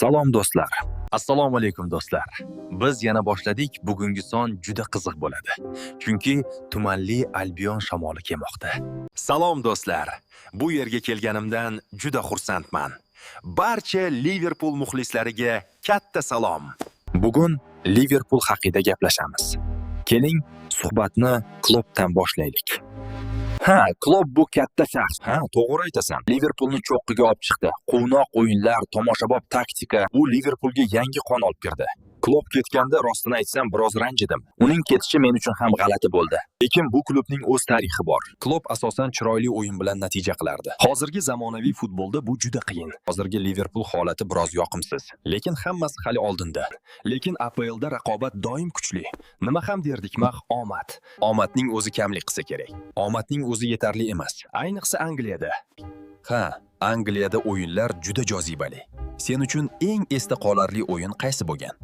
Salom do'stlar. Assalomu alaykum do'stlar. Biz yana boshladik. Bugungi son juda qiziq bo'ladi. Chunki tumanli Albion shamoli kelmoqda. Salom do'stlar. Bu yerga kelganimdan juda xursandman. Barcha Liverpool muxlislariga katta salom. Bugun Liverpool haqida gaplashamiz. Keling, suhbatni Kloppdan boshlaylik. Klopp bu katta shaxs. To'g'ri aytasan. Liverpoolni cho'qqiga olib chiqdi. Quvnoq o'yinlar, tomoshabob taktika, u Liverpoolga yangi qon olib kirdi. Klopp ketganda rostini aytsam biroz ranjidim. Uning ketishi men uchun ham g'alati bo'ldi. Lekin bu klubning o'z tarixi bor. Klopp asosan chiroyli o'yin bilan natija qilardi. Hozirgi zamonaviy futbolda bu juda qiyin. Hozirgi Liverpool holati biroz yoqimsiz, lekin hammasi hali oldinda. Lekin APLda raqobat doim kuchli. Nima ham derdik, omad. Omadning o'zi kamlik qilsa kerak. Omadning o'zi yetarli emas. Ayniqsa Angliyada. Angliyada o'yinlar juda jozibali. Sen uchun eng esda qolarli o'yin qaysi bo'lgan?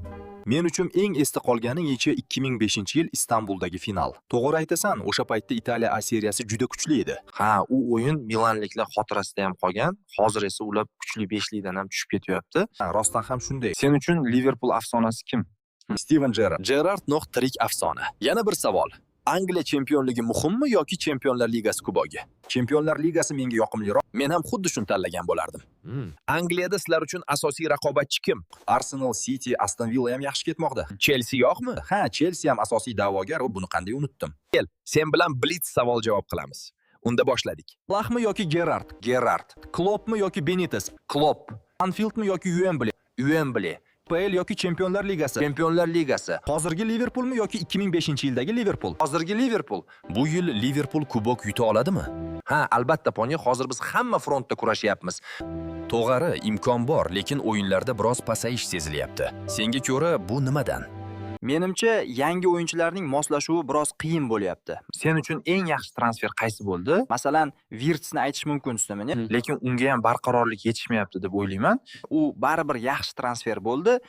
Men uchun eng esda qolgani 2005-yil Istanbuldagi final. To'g'ri aytasan, o'sha paytda Italiya A seriyasi juda kuchli edi. U o'yin Milanliklar xotirasida ham qolgan. Hozir esa ular kuchli 5likdan ham tushib ketyapti. Rostdan ham shunday. Sen uchun Liverpool afsonasi kim? Steven Gerrard. Gerrard tirik afsona. Yana bir savol. Angliya chempionligi muhimmi yoki Chempionlar Ligasi kubogi? Chempionlar Ligasi menga yoqimliroq. Men ham xuddi shuni tanlagan bo'lardim. Angliyada sizlar uchun asosiy raqobatchi kim? Arsenal, City, Aston Villa ham yaxshi ketmoqda. Chelsea yo'qmi? Chelsea ham asosiy da'vogar, buni qanday unutdim. Kel, sen bilan blitz savol javob qilamiz. Unda boshladik. Lahmi yoki Gerrard? Gerrard. Kloppmi yoki Benitez? Klopp. Anfieldmi yoki Wembley? Wembley. APL yoki Chempionlar Ligasi? Chempionlar Ligasi. Hozirgi Liverpoolmi yoki 2005-yildagi Liverpool? Hozirgi Liverpool. Bu yil Liverpool kubok yuta oladimi? Albatta, Pony, hozir biz hamma frontda kurashyapmiz. To'g'ri, imkon bor, lekin o'yinlarda biroz pasayish sezilyapti. Senga ko'ra bu nimadan? Menimcha, yangi o'yinchilarning moslashuvi biroz qiyin bo'lyapti. Sen uchun eng yaxshi transfer qaysi bo'ldi? Masalan, Wirtz'ni aytish mumkin ustamani, lekin unga ham barqarorlik yetishmayapti deb o'ylayman. U baribir yaxshi transfer bo'ldi.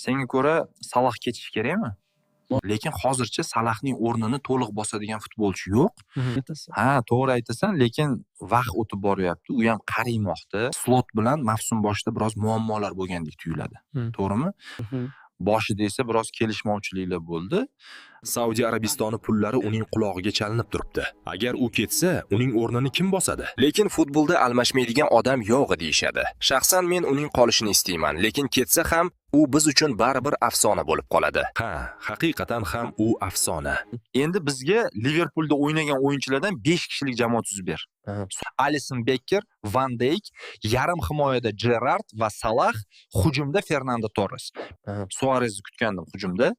Senga ko'ra Salah ketishi kerakmi? Lekin hozircha Salahning o'rnini to'liq bosadigan futbolchi yo'q. To'g'ri aytasan, lekin vaqt o'tib boryapti. U ham qariymoqda. Slot bilan mavsum boshida biroz muammolar bo'lgandek tuyuladi. To'g'rimi? Boshida esa biroz kelishmovchiliklar bo'ldi. Saudiya Arabistoni pullari uning qulog'iga chalinib turibdi. Agar u ketsa, uning o'rnini kim bosadi? Lekin futbolda almashmaydigan odam yo'q deyshadi. Shaxsan men uning qolishini istayman, lekin ketsa ham u biz uchun baribir afsona bo'lib qoladi. Haqiqatan ham u afsona. Endi bizga Liverpoolda o'ynagan o'yinchilardan 5 kishilik jamoa tuzib ber. Alisson Becker, Van Dijk, yarim himoyada Gerrard va Salah, hujumda Fernando Torres. Suarezni kutgandim hujumda.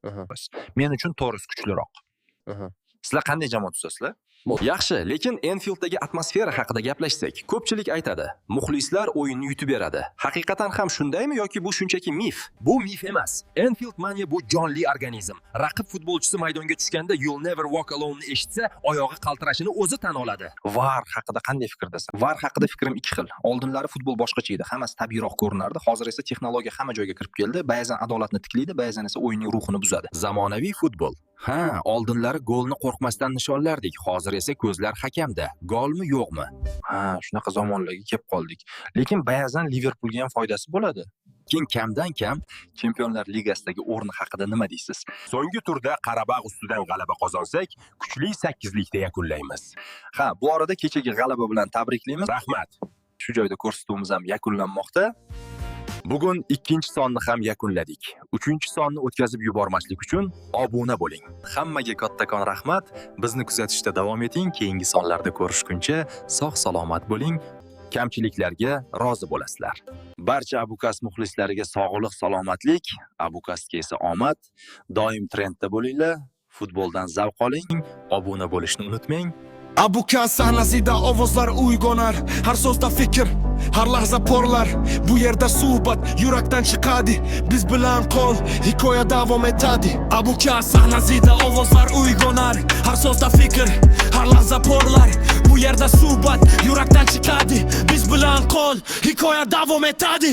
Men uchun Torres kuchliroq. Sizlar qanday jamoa tuzasizlar? Yaxshi, lekin Anfielddagi atmosfera haqida gaplashsak, ko'pchilik aytadi, muxlislar o'yinni yutib beradi. Haqiqatan ham shundaymi yoki bu shunchaki mif? Bu mif emas. Anfield mania bu jonli organizm. Raqib futbolchisi maydonga tushganda You'll Never Walk Alone'ni eshitsa, oyog'i qaltirashini o'zi tan oladi. VAR haqida qanday fikrdasan? VAR haqida fikrim ikki xil. Oldinlari futbol boshqacha edi, hammasi tabiiyroq ko'rinardi. Hozir esa texnologiya hamma joyga kirib keldi. Ba'zan adolatni tiklaydi, ba'zan esa o'yinning ruhini buzadi. Zamonaviy futbol. Oldinlari golni qo'rqmasdan nishonlardik. Hozir esa ko'zlar hakamda. Golmi, yo'qmi? Shunaqa zamonlarga kelib qoldik. Lekin ba'zan Liverpoolga ham foydasi bo'ladi. Keyin kamdan kam Chempionlar Ligasidagi o'rni haqida nima deysiz? So'nggi turda Qarabag' ustidan g'alaba qozonsak, kuchli 8likda yakunlaymiz. Bu orada kechagi g'alaba bilan tabriklaymiz. Rahmat. Shu joyda ko'rsatuvimiz ham yakunlanmoqda. Bugun 2-sonni ham yakunladik. 3-sonni o'tkazib yubormaslik uchun obuna bo'ling. Hammaga kattakon rahmat. Bizni kuzatishda davom eting. Keyingi sonlarda ko'rishguncha sog'-salomat bo'ling. Kamchiliklarga rozi bo'lasizlar. Barcha Abukas muxlislariga sog'lik, salomatlik, Abukasga esa omad. Doim trendda bo'linglar. Futboldan zavq oling. Obuna bo'lishni unutmang. Abukas sahnasida ovozlar uyg'onar, har so'zda fikr, har lahza porlar. Bu yerda suhbat yurakdan chiqadi, biz bilan qol, hikoya davom etadi. Abukas sahnasida ovozlar uyg'onar, har so'zda fikr, har lahza porlar. Bu yerda suhbat yurakdan chiqadi, biz bilan qol, hikoya davom etadi.